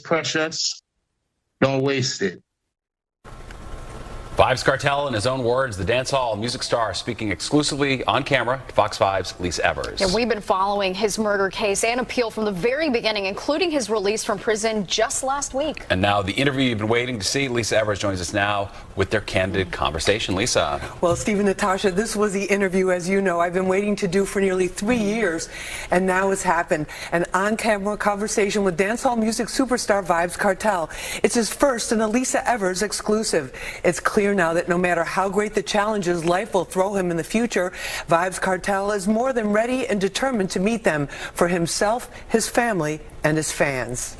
Precious. Don't waste it. vybzkartel, in his own words, the dancehall music star speaking exclusively on camera to Fox 5's Lisa Evers. Yeah, we've been following his murder case and appeal from the very beginning, including his release from prison just last week. And now the interview you've been waiting to see. Lisa Evers joins us now with their candid conversation. Lisa. Well, Steve and Natasha, this was the interview, as you know, I've been waiting to do for nearly 3 years, and now it's happened. An on-camera conversation with dancehall music superstar vybzkartel. It's his first and a Lisa Evers exclusive. It's clear now that no matter how great the challenges life will throw him in the future, vybzkartel is more than ready and determined to meet them for himself, his family, and his fans.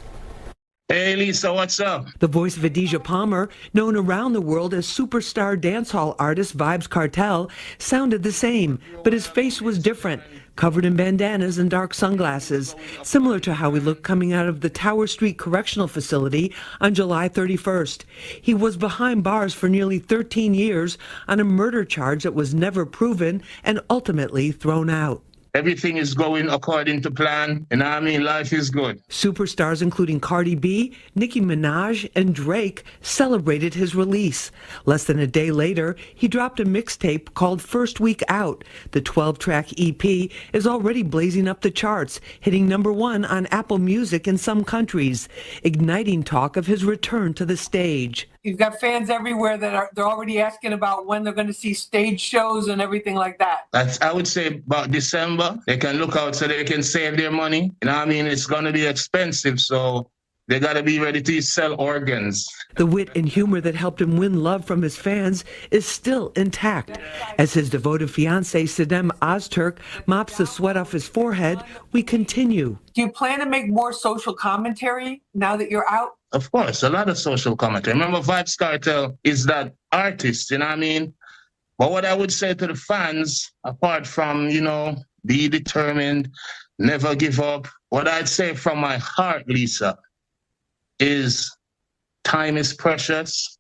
Hey Lisa, what's up? The voice of Adidja Palmer, known around the world as superstar dancehall artist vybzkartel, sounded the same, but his face was different, covered in bandanas and dark sunglasses, similar to how he looked coming out of the Tower Street Correctional Facility on July 31st. He was behind bars for nearly 13 years on a murder charge that was never proven and ultimately thrown out. Everything is going according to plan, and I mean, life is good. Superstars including Cardi B, Nicki Minaj, and Drake celebrated his release. Less than a day later, he dropped a mixtape called First Week Out. The 12-track EP is already blazing up the charts, hitting #1 on Apple Music in some countries, igniting talk of his return to the stage. You've got fans everywhere that they're already asking about when they're going to see stage shows and everything like that. I would say about December. They can look out so they can save their money. You know what I mean? It's going to be expensive, so they got to be ready to sell organs. The wit and humor that helped him win love from his fans is still intact. As his devoted fiancé, Sadem Ozturk, mops the sweat off his forehead, we continue. Do you plan to make more social commentary now that you're out? Of course, a lot of social commentary. Remember, vybzkartel is that artist, you know what I mean? But what I would say to the fans, apart from, you know, be determined, never give up, what I'd say from my heart, Lisa, is time is precious.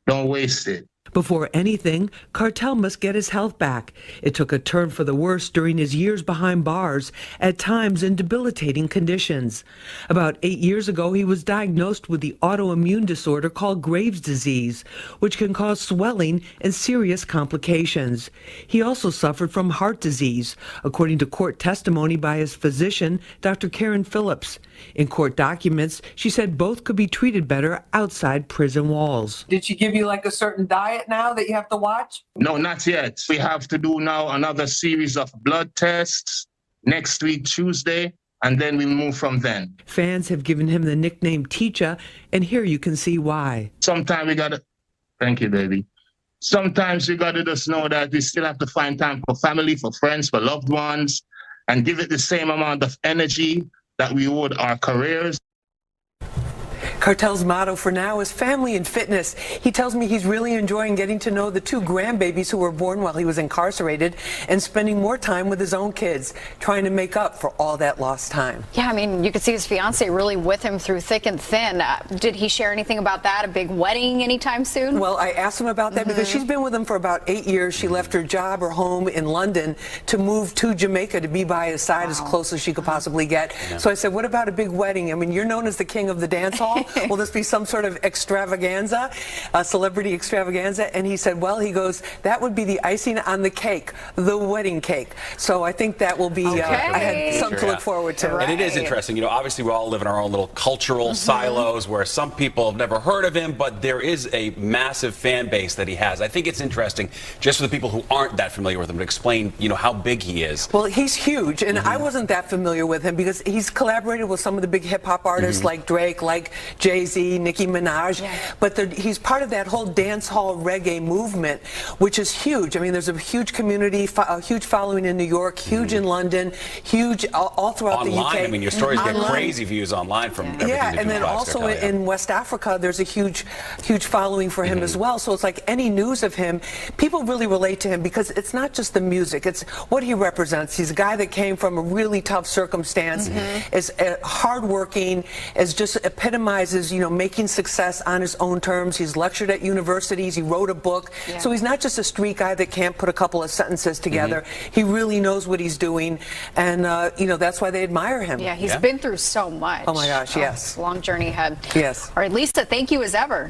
Don't waste it. Before anything, Kartel must get his health back. It took a turn for the worse during his years behind bars, at times in debilitating conditions. About 8 years ago, he was diagnosed with the autoimmune disorder called Graves' disease, which can cause swelling and serious complications. He also suffered from heart disease, according to court testimony by his physician, Dr. Karen Phillips. In court documents, she said both could be treated better outside prison walls. Did she give you like a certain diet now that you have to watch? No, not yet. We have to do now another series of blood tests next week, Tuesday, and then we move from then. Fans have given him the nickname Teacher, and here you can see why. Sometimes we gotta, thank you, baby. Sometimes we gotta just know that we still have to find time for family, for friends, for loved ones, and give it the same amount of energy that we would our careers. Kartel's motto for now is family and fitness. He tells me he's really enjoying getting to know the 2 grandbabies who were born while he was incarcerated and spending more time with his own kids, trying to make up for all that lost time. Yeah, I mean, you could see his fiancée really with him through thick and thin. Did he share anything about that? A big wedding anytime soon? Well, I asked him about that because she's been with him for about 8 years. She left her job or home in London to move to Jamaica to be by his side as close as she could possibly get. Yeah. So I said, what about a big wedding? I mean, you're known as the king of the dance hall. Will this be some sort of extravaganza, a celebrity extravaganza? And he said, well, he goes, that would be the icing on the cake, the wedding cake. So I think that will be, I had something to look forward to. And it is interesting, you know, obviously we all live in our own little cultural silos where some people have never heard of him, but there is a massive fan base that he has. I think it's interesting, just for the people who aren't that familiar with him, to explain, you know, how big he is. Well, he's huge, and I wasn't that familiar with him because he's collaborated with some of the big hip-hop artists like Drake, like Jay-Z, Nicki Minaj, but he's part of that whole dance hall reggae movement, which is huge. I mean, there's a huge community, a huge following in New York, huge in London, huge all throughout the UK. I mean, your stories get crazy views online from everything and then also in West Africa, there's a huge following for him as well. So it's like any news of him, people really relate to him because it's not just the music, it's what he represents. He's a guy that came from a really tough circumstance, is hardworking, is just epitomized recognizes, making success on his own terms. He's lectured at universities. He wrote a book. Yeah. So he's not just a street guy that can't put a couple of sentences together. He really knows what he's doing. And, that's why they admire him. Yeah, he's been through so much. Oh, my gosh, yes. Long journey ahead. Yes. All right, Lisa, thank you as ever.